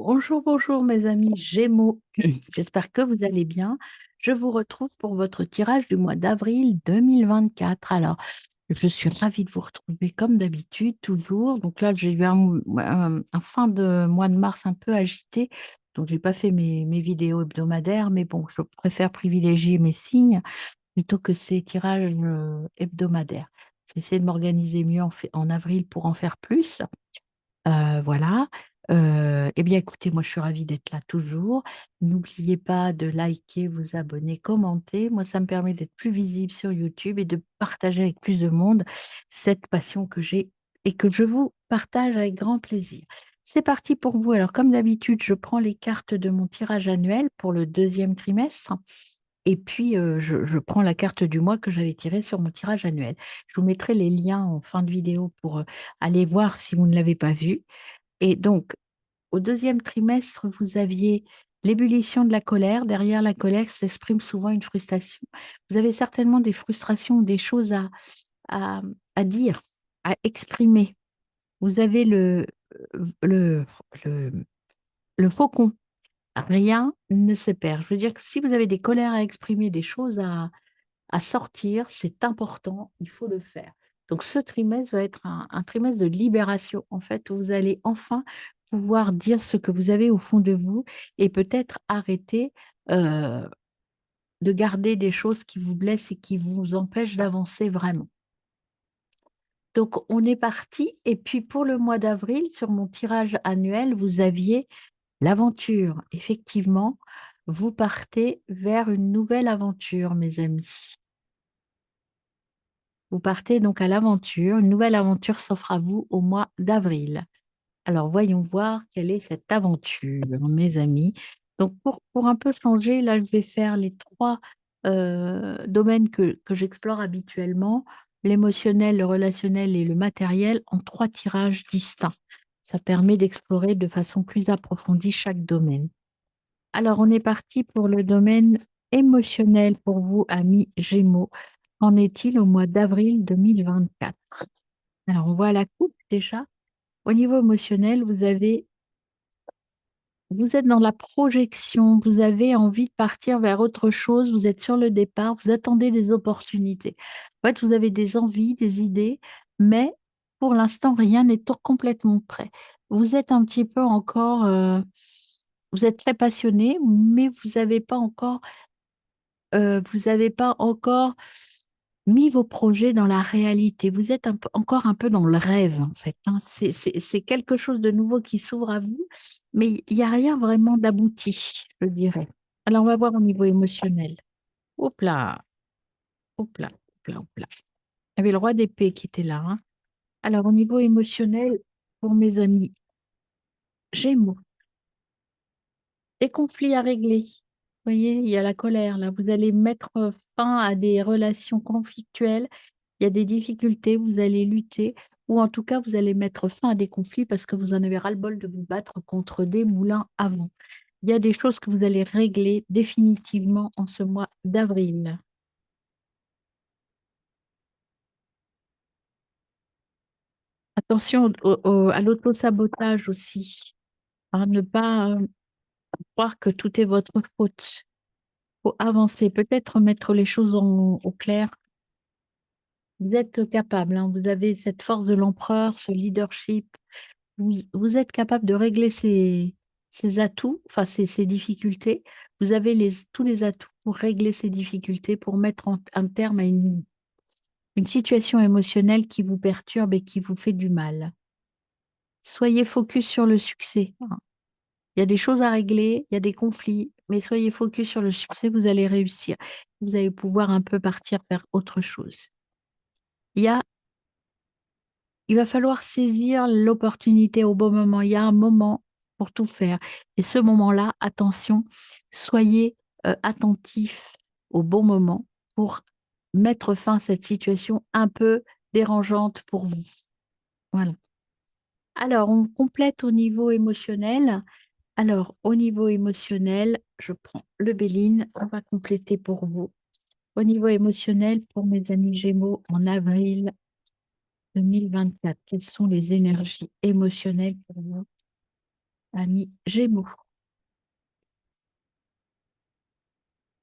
Bonjour, bonjour mes amis Gémeaux. J'espère que vous allez bien. Je vous retrouve pour votre tirage du mois d'avril 2024. Alors, je suis ravie de vous retrouver comme d'habitude, toujours. Donc là, j'ai eu un fin de mois de mars un peu agité. Donc, j'ai pas fait mes vidéos hebdomadaires, mais bon, je préfère privilégier mes signes plutôt que ces tirages hebdomadaires. Je vais essayer de m'organiser mieux en avril pour en faire plus. Voilà. Eh bien, écoutez, moi, je suis ravie d'être là toujours. N'oubliez pas de liker, vous abonner, commenter. Moi, ça me permet d'être plus visible sur YouTube et de partager avec plus de monde cette passion que j'ai et que je vous partage avec grand plaisir. C'est parti pour vous. Alors, comme d'habitude, je prends les cartes de mon tirage annuel pour le deuxième trimestre. Et puis, je prends la carte du mois que j'avais tirée sur mon tirage annuel. Je vous mettrai les liens en fin de vidéo pour aller voir si vous ne l'avez pas vu. Et donc, au deuxième trimestre, vous aviez l'ébullition de la colère. Derrière la colère s'exprime souvent une frustration. Vous avez certainement des frustrations, des choses à, à dire, à exprimer. Vous avez le, le, le faucon. Rien ne se perd. Je veux dire que si vous avez des colères à exprimer, des choses à sortir, c'est important, il faut le faire. Donc ce trimestre va être un trimestre de libération, en fait, où vous allez enfin pouvoir dire ce que vous avez au fond de vous et peut-être arrêter euh, de garder des choses qui vous blessent et qui vous empêchent d'avancer vraiment. Donc on est parti. Et puis pour le mois d'avril, sur mon tirage annuel, vous aviez l'aventure. Effectivement, vous partez vers une nouvelle aventure, mes amis. Vous partez donc à l'aventure. Une nouvelle aventure s'offre à vous au mois d'avril. Alors, voyons voir quelle est cette aventure, mes amis. Donc, pour un peu changer, là, je vais faire les trois domaines que j'explore habituellement, l'émotionnel, le relationnel et le matériel, en trois tirages distincts. Ça permet d'explorer de façon plus approfondie chaque domaine. Alors, on est parti pour le domaine émotionnel pour vous, amis Gémeaux. Qu'en est-il au mois d'avril 2024? Alors, on voit la coupe déjà. Au niveau émotionnel, vous êtes dans la projection, vous avez envie de partir vers autre chose, vous êtes sur le départ, vous attendez des opportunités. En fait, vous avez des envies, des idées, mais pour l'instant, rien n'est complètement prêt. Vous êtes un petit peu encore, vous êtes très passionné, mais vous n'avez pas encore mis vos projets dans la réalité. Vous êtes encore un peu dans le rêve, en fait, hein. C'est quelque chose de nouveau qui s'ouvre à vous, mais il n'y a rien vraiment d'abouti, je dirais. Alors, on va voir au niveau émotionnel. Hop là, hop là, hop là, hop là. Il y avait le roi d'épée qui était là, hein. Alors, au niveau émotionnel, pour mes amis Gémeaux, des conflits à régler. Vous voyez, il y a la colère là. Vous allez mettre fin à des relations conflictuelles. Il y a des difficultés, vous allez lutter, ou en tout cas, vous allez mettre fin à des conflits parce que vous en avez ras-le-bol de vous battre contre des moulins à vent. Il y a des choses que vous allez régler définitivement en ce mois d'avril. Attention à l'auto-sabotage aussi, hein, ne pas croire que tout est votre faute. Il faut avancer, peut-être mettre les choses au clair. Vous êtes capable, hein, vous avez cette force de l'empereur, ce leadership. Vous êtes capable de régler ces atouts, enfin ces difficultés. Vous avez tous les atouts pour régler ces difficultés, pour mettre un terme à une situation émotionnelle qui vous perturbe et qui vous fait du mal. Soyez focus sur le succès, hein. Il y a des choses à régler, il y a des conflits, mais soyez focus sur le succès, vous allez réussir. Vous allez pouvoir un peu partir vers autre chose. Il y a Il va falloir saisir l'opportunité au bon moment. Il y a un moment pour tout faire. Et ce moment-là, attention, soyez attentifs au bon moment pour mettre fin à cette situation un peu dérangeante pour vous. Voilà. Alors, on complète au niveau émotionnel. Alors, au niveau émotionnel, je prends le Béline. On va compléter pour vous. Au niveau émotionnel, pour mes amis Gémeaux, en avril 2024, quelles sont les énergies émotionnelles pour vous? Amis Gémeaux.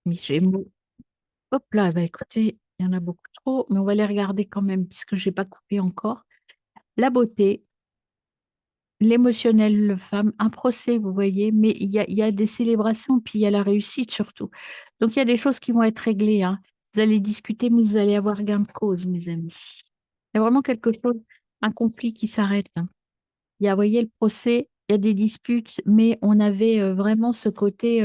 Amis Gémeaux. Hop là, bah écoutez, il y en a beaucoup trop, mais on va les regarder quand même, puisque je n'ai pas coupé encore. La beauté, l'émotionnel, le femme, un procès, vous voyez, mais il y a des célébrations, puis il y a la réussite surtout. Donc il y a des choses qui vont être réglées, hein. Vous allez discuter, mais vous allez avoir gain de cause, mes amis. Il y a vraiment quelque chose, un conflit qui s'arrête, hein. Il y a, vous voyez, le procès, il y a des disputes, mais on avait vraiment ce côté,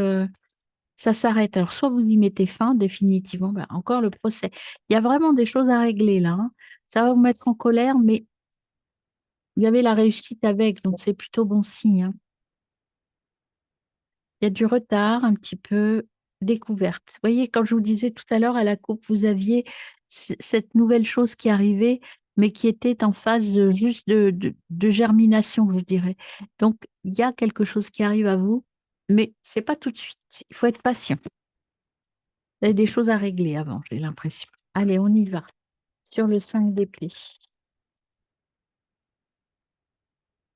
ça s'arrête. Alors, soit vous y mettez fin définitivement, ben, encore le procès. Il y a vraiment des choses à régler là, hein. Ça va vous mettre en colère, mais il y avait la réussite avec, donc c'est plutôt bon signe, hein. Il y a du retard, un petit peu découverte. Vous voyez, quand je vous disais tout à l'heure à la coupe, vous aviez cette nouvelle chose qui arrivait, mais qui était en phase juste de germination, je dirais. Donc, il y a quelque chose qui arrive à vous, mais c'est pas tout de suite. Il faut être patient. Il y a des choses à régler avant, j'ai l'impression. Allez, on y va. Sur le 5 d'épée.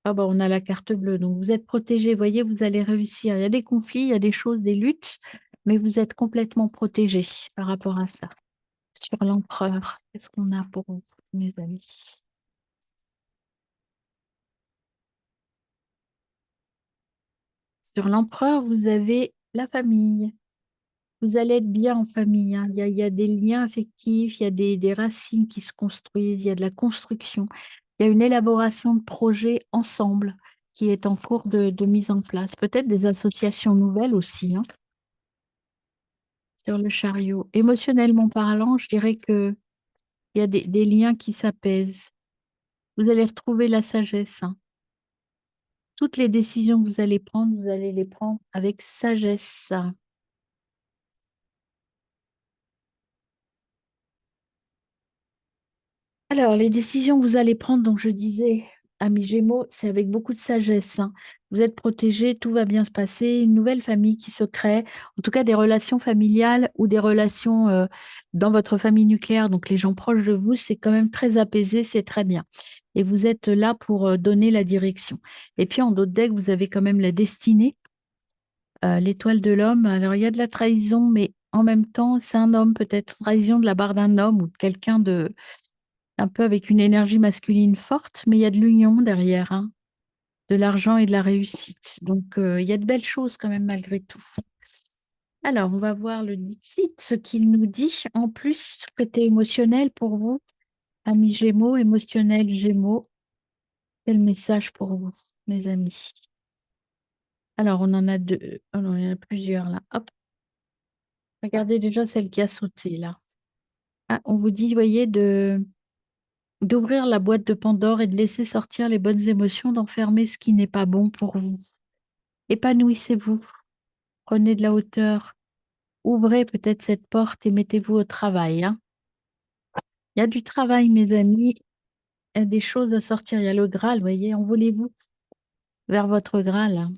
Ah bah, on a la carte bleue, donc vous êtes protégé, voyez, vous allez réussir. Il y a des conflits, il y a des choses, des luttes, mais vous êtes complètement protégé par rapport à ça. Sur l'empereur, qu'est-ce qu'on a pour vous, mes amis? Sur l'empereur, vous avez la famille. Vous allez être bien en famille, hein. Il y a des liens affectifs, il y a des racines qui se construisent, il y a de la construction. Il y a une élaboration de projets ensemble qui est en cours de mise en place. Peut-être des associations nouvelles aussi, hein, sur le chariot. Émotionnellement parlant, je dirais que il y a des liens qui s'apaisent. Vous allez retrouver la sagesse, hein. Toutes les décisions que vous allez les prendre avec sagesse. Alors, les décisions que vous allez prendre, donc je disais, amis Gémeaux, c'est avec beaucoup de sagesse, hein. Vous êtes protégés, tout va bien se passer, une nouvelle famille qui se crée, en tout cas des relations familiales ou des relations dans votre famille nucléaire, donc les gens proches de vous, c'est quand même très apaisé, c'est très bien. Et vous êtes là pour donner la direction. Et puis en d'autres decks, vous avez quand même la destinée, l'étoile de l'homme. Alors, il y a de la trahison, mais en même temps, c'est un homme peut-être, trahison de la part d'un homme ou de quelqu'un de un peu avec une énergie masculine forte, mais il y a de l'union derrière, hein, de l'argent et de la réussite. Donc, il y a de belles choses quand même malgré tout. Alors, on va voir le Dixit, ce qu'il nous dit. En plus, côté émotionnel pour vous, amis Gémeaux, émotionnel Gémeaux, quel message pour vous, mes amis? Alors, on en a deux, oh non, il y en a plusieurs là. Hop, regardez déjà celle qui a sauté là. Ah, on vous dit, voyez, d'ouvrir la boîte de Pandore et de laisser sortir les bonnes émotions, d'enfermer ce qui n'est pas bon pour vous. Épanouissez-vous, prenez de la hauteur, ouvrez peut-être cette porte et mettez-vous au travail, hein. Il y a du travail, mes amis, il y a des choses à sortir. Il y a le Graal, voyez, envolez-vous vers votre Graal, hein.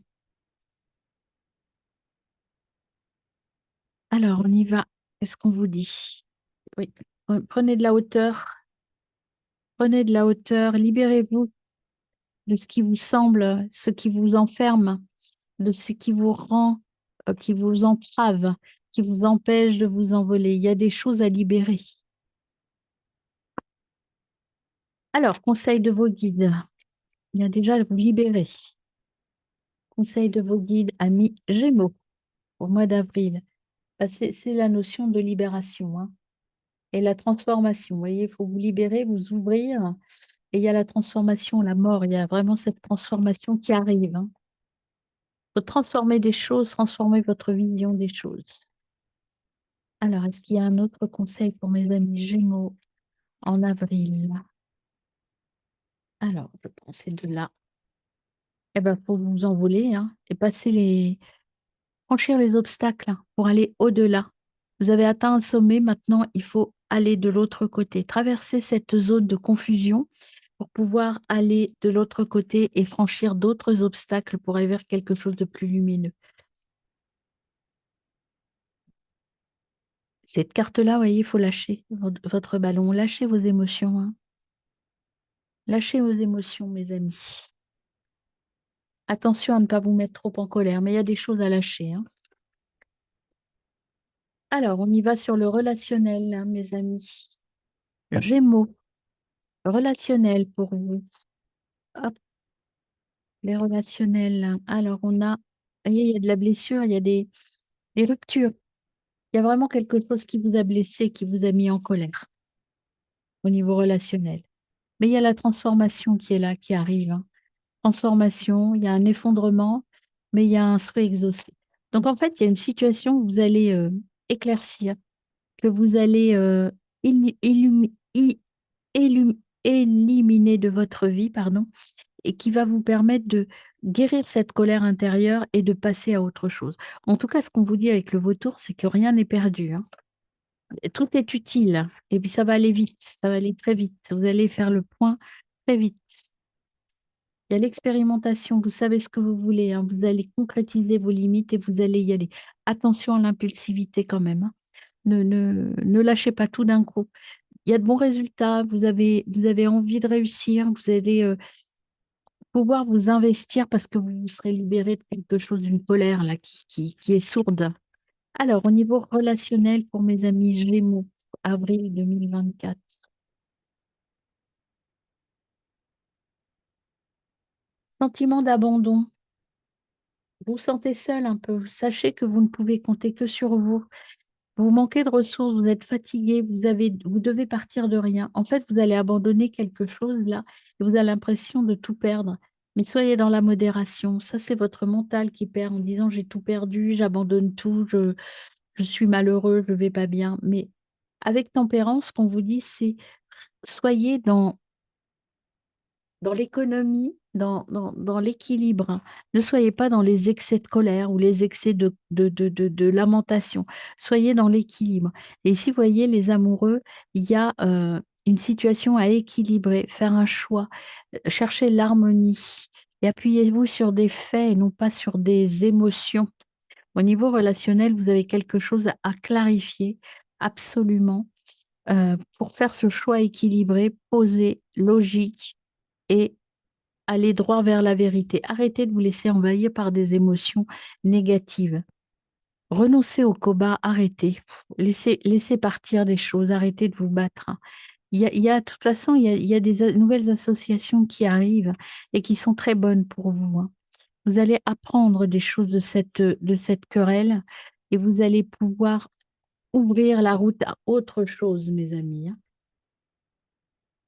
Alors, on y va. Qu'est-ce qu'on vous dit? Oui, prenez de la hauteur, prenez de la hauteur, libérez-vous de ce qui vous semble, ce qui vous enferme, de ce qui vous rend, qui vous entrave, qui vous empêche de vous envoler. Il y a des choses à libérer. Alors, conseil de vos guides. Il y a déjà vous libérer. Conseil de vos guides, amis Gémeaux, au mois d'avril. C'est la notion de libération, hein, et la transformation. Vous voyez, il faut vous libérer, vous ouvrir. Et il y a la transformation, la mort. Il y a vraiment cette transformation qui arrive, hein. Il faut transformer des choses, transformer votre vision des choses. Alors, est-ce qu'il y a un autre conseil pour mes amis Gémeaux en avril? Alors, je prends ces deux-là. Eh ben, faut vous envoler, hein, et franchir les obstacles, hein, pour aller au-delà. Vous avez atteint un sommet, maintenant il faut aller de l'autre côté, traverser cette zone de confusion pour pouvoir aller de l'autre côté et franchir d'autres obstacles pour aller vers quelque chose de plus lumineux. Cette carte-là, vous voyez, il faut lâcher votre ballon, lâchez vos émotions, hein. Lâchez vos émotions, mes amis. Attention à ne pas vous mettre trop en colère, mais il y a des choses à lâcher, hein. Alors, on y va sur le relationnel, hein, mes amis. Gémeaux, relationnel pour vous. Hop, les relationnels. Alors, vous voyez, il y a de la blessure, il y a des ruptures. Il y a vraiment quelque chose qui vous a blessé, qui vous a mis en colère au niveau relationnel. Mais il y a la transformation qui est là, qui arrive, hein. Transformation, il y a un effondrement, mais il y a un souhait exaucé. Donc, en fait, il y a une situation où vous allez éclaircir, que vous allez éliminer de votre vie, pardon, et qui va vous permettre de guérir cette colère intérieure et de passer à autre chose. En tout cas, ce qu'on vous dit avec le vautour, c'est que rien n'est perdu, hein. Et tout est utile. Et puis ça va aller vite, ça va aller très vite. Vous allez faire le point très vite. Il y a l'expérimentation, vous savez ce que vous voulez, hein. Vous allez concrétiser vos limites et vous allez y aller. Attention à l'impulsivité quand même, hein. Ne lâchez pas tout d'un coup. Il y a de bons résultats, vous avez envie de réussir, vous allez pouvoir vous investir parce que vous vous serez libéré de quelque chose, d'une colère là qui est sourde. Alors, au niveau relationnel, pour mes amis Gémeaux, avril 2024, sentiment d'abandon. Vous vous sentez seul un peu. Sachez que vous ne pouvez compter que sur vous. Vous manquez de ressources, vous êtes fatigué, vous devez partir de rien. En fait, vous allez abandonner quelque chose là et vous avez l'impression de tout perdre. Mais soyez dans la modération. Ça, c'est votre mental qui perd en disant j'ai tout perdu, j'abandonne tout, je suis malheureux, je vais pas bien. Mais avec tempérance, ce qu'on vous dit, c'est soyez dans l'économie, dans l'équilibre. Ne soyez pas dans les excès de colère ou les excès de lamentation. Soyez dans l'équilibre. Et ici, vous voyez, les amoureux, il y a une situation à équilibrer, faire un choix, chercher l'harmonie et appuyez-vous sur des faits et non pas sur des émotions. Au niveau relationnel, vous avez quelque chose à clarifier absolument pour faire ce choix équilibré, posé, logique et aller droit vers la vérité. Arrêtez de vous laisser envahir par des émotions négatives. Renoncez au combat, arrêtez. Laissez partir des choses, arrêtez de vous battre. De toute façon, il y a des nouvelles associations qui arrivent et qui sont très bonnes pour vous, hein. Vous allez apprendre des choses de cette querelle et vous allez pouvoir ouvrir la route à autre chose, mes amis, hein.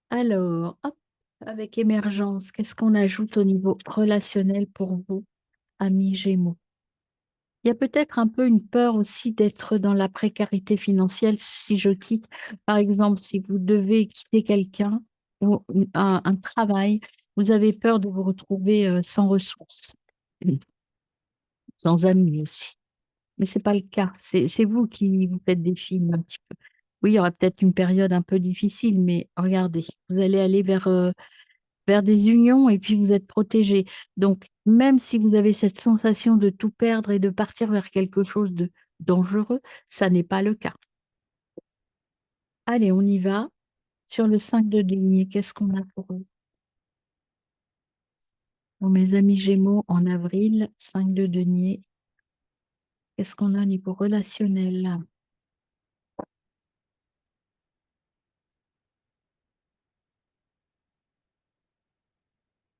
Alors, hop, avec émergence, qu'est-ce qu'on ajoute au niveau relationnel pour vous, amis Gémeaux? Il y a peut-être un peu une peur aussi d'être dans la précarité financière si je quitte, par exemple, si vous devez quitter quelqu'un ou un travail, vous avez peur de vous retrouver sans ressources, sans amis aussi. Mais c'est pas le cas. C'est vous qui vous faites des films un petit peu. Oui, il y aura peut-être une période un peu difficile, mais regardez, vous allez aller vers des unions et puis vous êtes protégé. Donc, même si vous avez cette sensation de tout perdre et de partir vers quelque chose de dangereux, ça n'est pas le cas. Allez, on y va. Sur le 5 de denier, qu'est-ce qu'on a pour eux? Pour mes amis Gémeaux, en avril, 5 de denier, qu'est-ce qu'on a au niveau relationnel?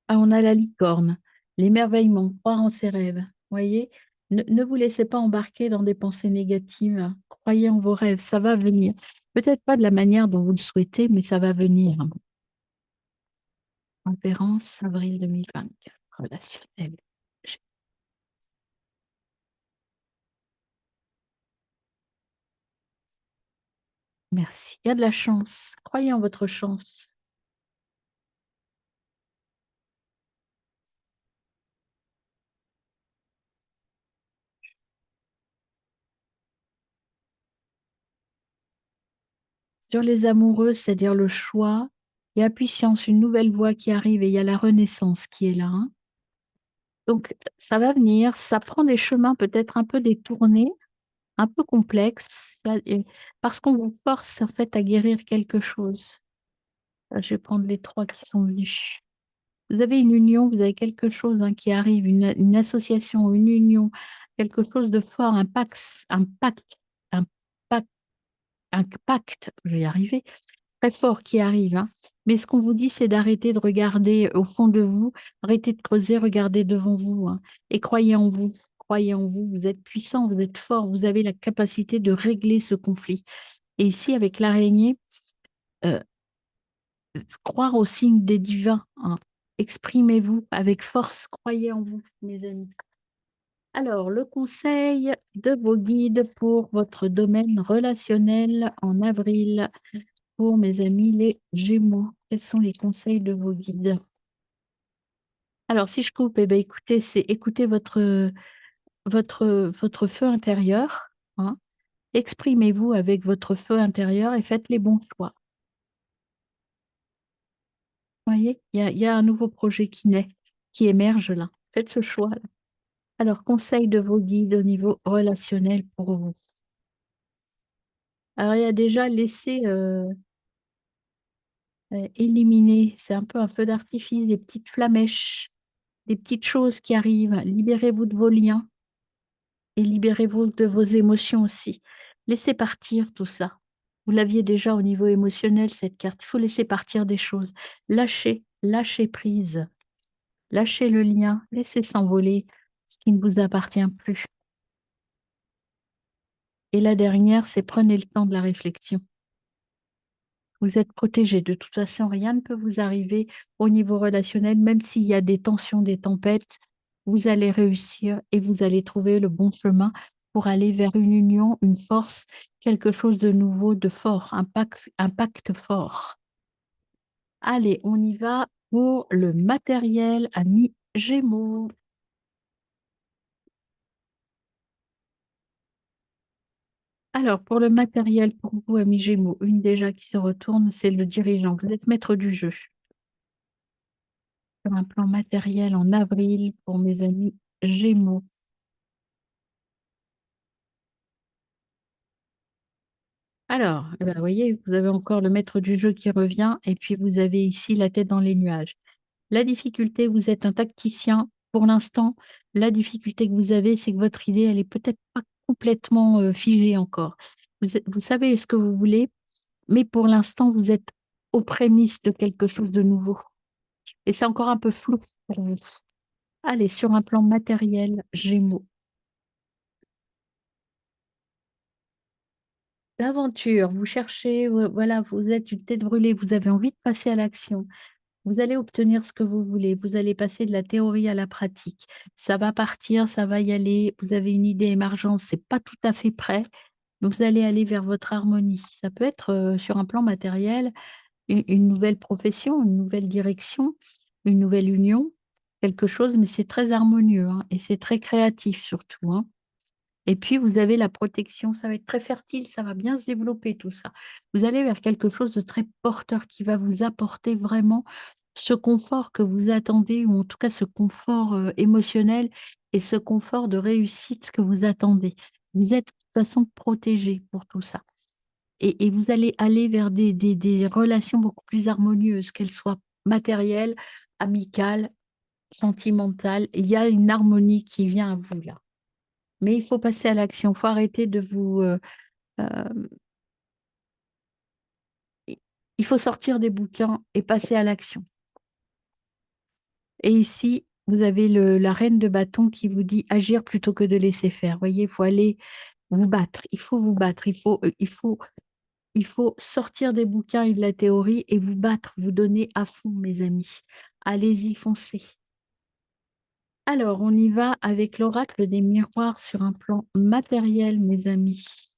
Ah, on a la licorne, l'émerveillement, croire en ses rêves. Voyez, ne vous laissez pas embarquer dans des pensées négatives. Croyez en vos rêves, ça va venir. Peut-être pas de la manière dont vous le souhaitez, mais ça va venir. Tempérance, avril 2024, relationnel. Merci. Il y a de la chance. Croyez en votre chance. Sur les amoureux, c'est-à-dire le choix, il y a puissance, une nouvelle voie qui arrive et il y a la renaissance qui est là, hein. Donc, ça va venir, ça prend des chemins peut-être un peu détournés, un peu complexes, parce qu'on vous force en fait à guérir quelque chose. Je vais prendre les trois qui sont venus. Vous avez une union, vous avez quelque chose hein, qui arrive, une association, une union, quelque chose de fort, un pacte, un pacte, je vais y arriver, très fort qui arrive. Hein. Mais ce qu'on vous dit, c'est d'arrêter de regarder au fond de vous, arrêtez de creuser, regardez devant vous hein, et croyez en vous. Croyez en vous, vous êtes puissant, vous êtes fort, vous avez la capacité de régler ce conflit. Et ici, avec l'araignée, euh, croire au signe des divins. Hein. Exprimez-vous avec force, croyez en vous, mes amis. Alors, le conseil de vos guides pour votre domaine relationnel en avril, pour mes amis les Gémeaux. Quels sont les conseils de vos guides? Alors, si je coupe, eh bien, écoutez, c'est écoutez votre feu intérieur. Hein. Exprimez-vous avec votre feu intérieur et faites les bons choix. Vous voyez, il y a un nouveau projet qui naît, qui émerge là. Faites ce choix-là. Alors, conseil de vos guides au niveau relationnel pour vous. Alors, il y a déjà laissé éliminer, c'est un peu un feu d'artifice, des petites flamèches, des petites choses qui arrivent. Libérez-vous de vos liens et libérez-vous de vos émotions aussi. Laissez partir tout ça. Vous l'aviez déjà au niveau émotionnel, cette carte. Il faut laisser partir des choses. Lâchez prise. Lâchez le lien. Laissez s'envoler ce qui ne vous appartient plus. Et la dernière, c'est prenez le temps de la réflexion. Vous êtes protégé. De toute façon, rien ne peut vous arriver au niveau relationnel, même s'il y a des tensions, des tempêtes, vous allez réussir et vous allez trouver le bon chemin pour aller vers une union, une force, quelque chose de nouveau, de fort, un pacte fort. Allez, on y va pour le matériel, ami Gémeaux. Alors, pour le matériel, pour vous, ami Gémeaux, une déjà qui se retourne, c'est le dirigeant. Vous êtes maître du jeu. Sur un plan matériel en avril pour mes amis Gémeaux. Alors, eh ben, vous voyez, vous avez encore le maître du jeu qui revient et puis vous avez ici la tête dans les nuages. La difficulté, vous êtes un tacticien. Pour l'instant, la difficulté que vous avez, c'est que votre idée, elle est peut-être pas complètement figée encore. Vous savez ce que vous voulez, mais pour l'instant, vous êtes aux prémices de quelque chose de nouveau. Et c'est encore un peu flou pour vous. Allez, sur un plan matériel, Gémeaux. L'aventure, vous cherchez, voilà, vous êtes une tête brûlée, vous avez envie de passer à l'action. Vous allez obtenir ce que vous voulez. Vous allez passer de la théorie à la pratique. Ça va partir, ça va y aller. Vous avez une idée émergente, c'est pas tout à fait prêt. Vous allez aller vers votre harmonie. Ça peut être sur un plan matériel, une nouvelle profession, une nouvelle direction, une nouvelle union, quelque chose, mais c'est très harmonieux hein, et c'est très créatif surtout. Hein. Et puis, vous avez la protection, ça va être très fertile, ça va bien se développer tout ça. Vous allez vers quelque chose de très porteur qui va vous apporter vraiment ce confort que vous attendez, ou en tout cas ce confort émotionnel et ce confort de réussite que vous attendez. Vous êtes de toute façon protégé pour tout ça. Et vous allez aller vers des relations beaucoup plus harmonieuses, qu'elles soient matérielles, amicales, sentimentales. Il y a une harmonie qui vient à vous là. Mais il faut passer à l'action. Il faut arrêter de vous... euh, il faut sortir des bouquins et passer à l'action. Et ici, vous avez la reine de bâton qui vous dit agir plutôt que de laisser faire. Vous voyez, il faut aller vous battre. Il faut vous battre. Il faut sortir des bouquins et de la théorie et vous battre, vous donner à fond, mes amis. Allez-y, foncez. Alors, on y va avec l'oracle des miroirs sur un plan matériel, mes amis.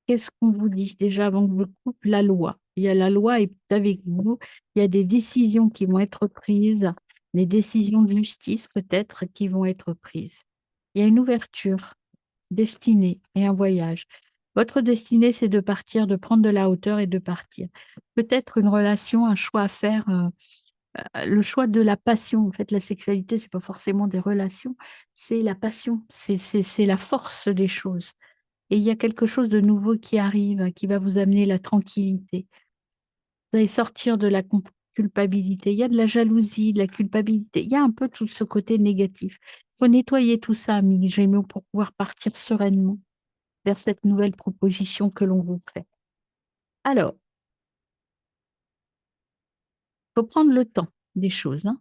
Qu'est-ce qu'on vous dit déjà avant que je vous coupe? La loi. Il y a la loi est avec vous. Il y a des décisions qui vont être prises, des décisions de justice peut-être qui vont être prises. Il y a une ouverture, destinée et un voyage. Votre destinée, c'est de partir, de prendre de la hauteur et de partir. Peut-être une relation, un choix à faire, le choix de la passion. En fait, la sexualité, c'est pas forcément des relations, c'est la passion, c'est la force des choses. Et il y a quelque chose de nouveau qui arrive, qui va vous amener la tranquillité. Vous allez sortir de la culpabilité, il y a de la jalousie, de la culpabilité, il y a un peu tout ce côté négatif. Il faut nettoyer tout ça, amis Gémeaux, pour pouvoir partir sereinement vers cette nouvelle proposition que l'on vous fait. Alors, il faut prendre le temps des choses, hein.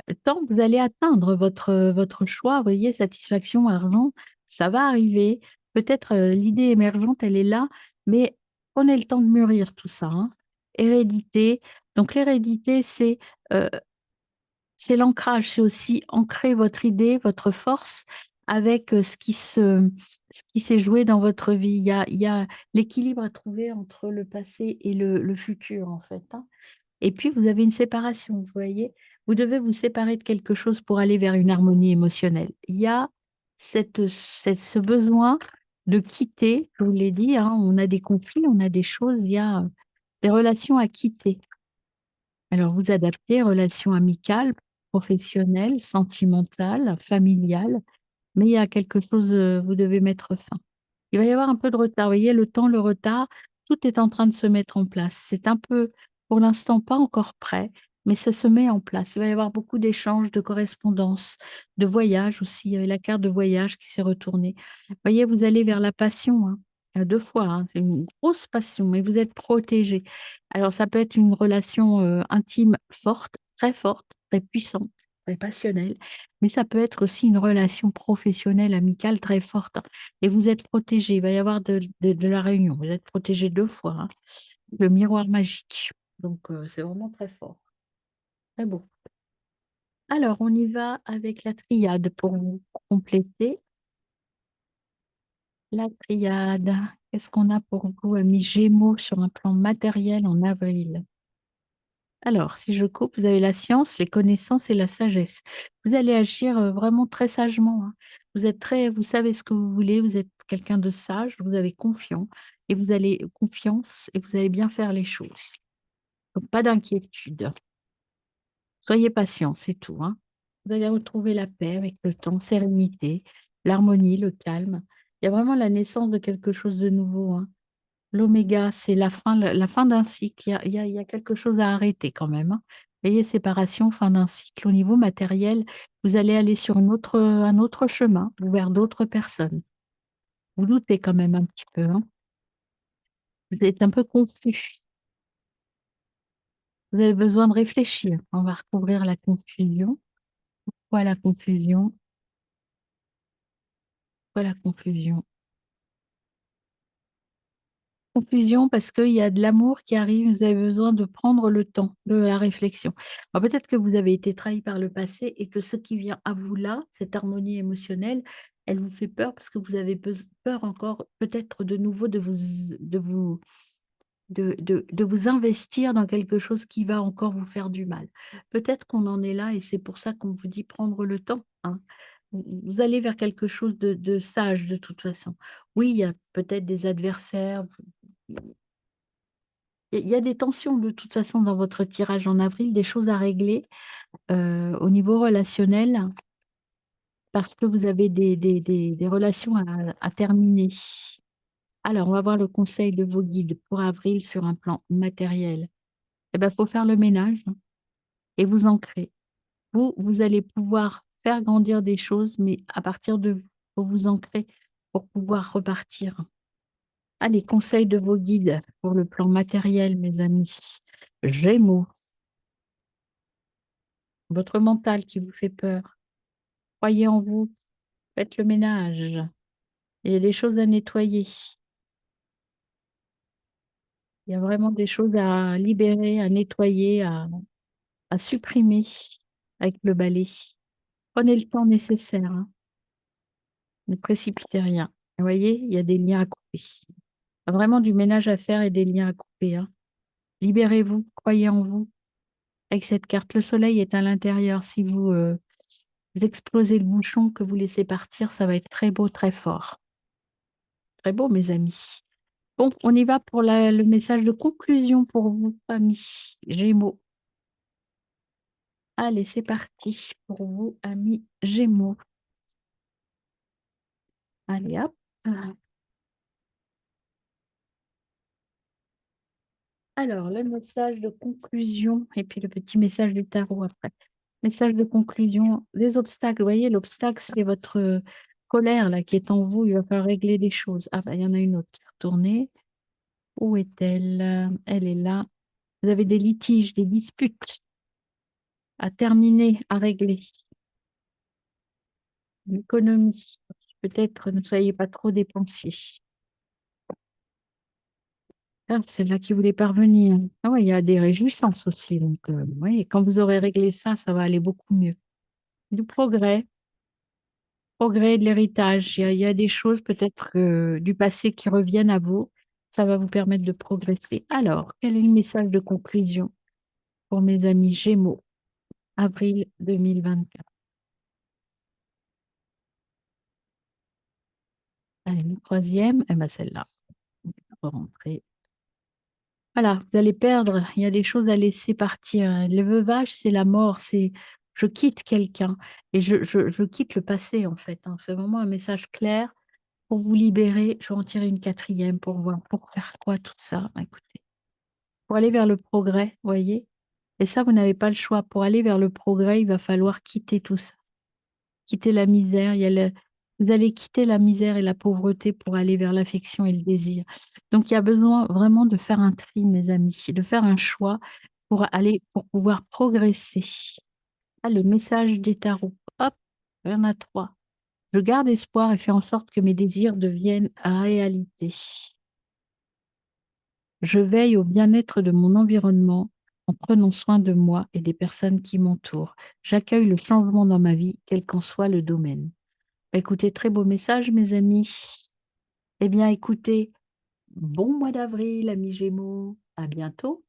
Le temps, vous allez atteindre votre choix, vous voyez, satisfaction, argent, ça va arriver. Peut-être, l'idée émergente, elle est là, mais prenez le temps de mûrir tout ça, hein. Hérédité, donc l'hérédité, heu, c'est l'ancrage, c'est aussi ancrer votre idée, votre force avec, ce qui s'est joué dans votre vie. Il y a l'équilibre à trouver entre le passé et le futur, en fait, hein. Et puis vous avez une séparation, vous voyez? Vous devez vous séparer de quelque chose pour aller vers une harmonie émotionnelle. Il y a ce besoin de quitter, je vous l'ai dit, hein, on a des conflits, on a des choses, il y a, des relations à quitter. Alors vous adaptez, relations amicales, professionnelles, sentimentales, familiales, mais il y a quelque chose, vous devez mettre fin. Il va y avoir un peu de retard. Vous voyez, le temps, le retard, tout est en train de se mettre en place. C'est un peu, pour l'instant, pas encore prêt, mais ça se met en place. Il va y avoir beaucoup d'échanges, de correspondances, de voyages aussi. Il y avait la carte de voyage qui s'est retournée. Vous voyez, vous allez vers la passion, hein, 2 fois, hein. C'est une grosse passion, mais vous êtes protégés. Alors ça peut être une relation, intime forte, très puissante, très passionnelle, mais ça peut être aussi une relation professionnelle, amicale très forte, hein. Et vous êtes protégés, il va y avoir de la réunion. Vous êtes protégés 2 fois, hein. Le miroir magique, donc c'est vraiment très fort, très beau. Alors on y va avec la triade pour vous compléter. La triade, qu'est-ce qu'on a pour vous, amis Gémeaux, sur un plan matériel en avril? Alors, si je coupe, vous avez la science, les connaissances et la sagesse. Vous allez agir, vraiment très sagement, hein. Vous savez ce que vous voulez, vous êtes quelqu'un de sage, vous avez confiance et vous allez bien faire les choses. Donc pas d'inquiétude. Soyez patient, c'est tout, hein. Vous allez retrouver la paix avec le temps, sérénité, l'harmonie, le calme. Il y a vraiment la naissance de quelque chose de nouveau, hein. L'oméga, c'est la fin d'un cycle. Il y a quelque chose à arrêter quand même, hein. Vous voyez, séparation, fin d'un cycle. Au niveau matériel, vous allez aller sur un autre chemin, ou vers d'autres personnes. Vous doutez quand même un petit peu, hein. Vous êtes un peu confus. Vous avez besoin de réfléchir. On va recouvrir la confusion. Pourquoi la confusion? Pourquoi la confusion? Confusion parce qu'il y a de l'amour qui arrive, vous avez besoin de prendre le temps de la réflexion. Alors peut-être que vous avez été trahi par le passé et que ce qui vient à vous là, cette harmonie émotionnelle, elle vous fait peur parce que vous avez peur encore peut-être de nouveau de vous investir dans quelque chose qui va encore vous faire du mal. Peut-être qu'on en est là et c'est pour ça qu'on vous dit prendre le temps, hein. Vous allez vers quelque chose de sage de toute façon. Oui, il y a peut-être des adversaires. Il y a des tensions de toute façon dans votre tirage en avril, des choses à régler, au niveau relationnel, parce que vous avez des relations à terminer. Alors, on va voir le conseil de vos guides pour avril sur un plan matériel. Eh ben, faut faire le ménage, hein, et vous ancrer. Vous allez pouvoir faire grandir des choses, mais à partir de vous, faut vous ancrer pour pouvoir repartir. Allez, conseil de vos guides pour le plan matériel, mes amis. Gémeaux. Votre mental qui vous fait peur. Croyez en vous, faites le ménage. Il y a des choses à nettoyer. Il y a vraiment des choses à libérer, à nettoyer, à supprimer avec le balai. Prenez le temps nécessaire, hein. Ne précipitez rien. Vous voyez, il y a des liens à couper. Il y a vraiment du ménage à faire et des liens à couper, hein. Libérez-vous, croyez en vous. Avec cette carte, le soleil est à l'intérieur. Si vous explosez le bouchon que vous laissez partir, ça va être très beau, très fort. Très beau, mes amis. Bon, on y va pour le message de conclusion pour vous, amis Gémeaux. Allez, c'est parti pour vous, amis Gémeaux. Allez, hop. Alors, le message de conclusion et puis le petit message du tarot après. Message de conclusion, les obstacles. Vous voyez, l'obstacle, c'est votre colère là qui est en vous. Il va falloir régler des choses. Ah, bah, il y en a une autre qui est retournée. Où est-elle? Elle est là. Vous avez des litiges, des disputes à terminer, à régler. L'économie. Peut-être ne soyez pas trop dépensiers. Ah, c'est là qui voulait parvenir. Ah ouais, il y a des réjouissances aussi. Donc, oui, quand vous aurez réglé ça, ça va aller beaucoup mieux. Du progrès, progrès de l'héritage. Il y a des choses peut-être du passé qui reviennent à vous. Ça va vous permettre de progresser. Alors, quel est le message de conclusion pour mes amis Gémeaux, avril 2024? Allez, le troisième, eh ben celle-là. On va rentrer. Voilà, vous allez perdre, il y a des choses à laisser partir. Le veuvage, c'est la mort, c'est je quitte quelqu'un et je quitte le passé en fait, hein. C'est vraiment un message clair pour vous libérer. Je vais en tirer une quatrième pour voir pour faire quoi tout ça. Écoutez, pour aller vers le progrès, vous voyez? Et ça, vous n'avez pas le choix. Pour aller vers le progrès, il va falloir quitter tout ça, quitter la misère. Vous allez quitter la misère et la pauvreté pour aller vers l'affection et le désir. Donc, il y a besoin vraiment de faire un tri, mes amis, de faire un choix pour pouvoir progresser. Ah, le message des tarots. Hop, il y en a trois. Je garde espoir et fais en sorte que mes désirs deviennent réalité. Je veille au bien-être de mon environnement en prenant soin de moi et des personnes qui m'entourent. J'accueille le changement dans ma vie, quel qu'en soit le domaine. Bah, écoutez, très beau message, mes amis. Eh bien, écoutez, bon mois d'avril, amis Gémeaux. À bientôt.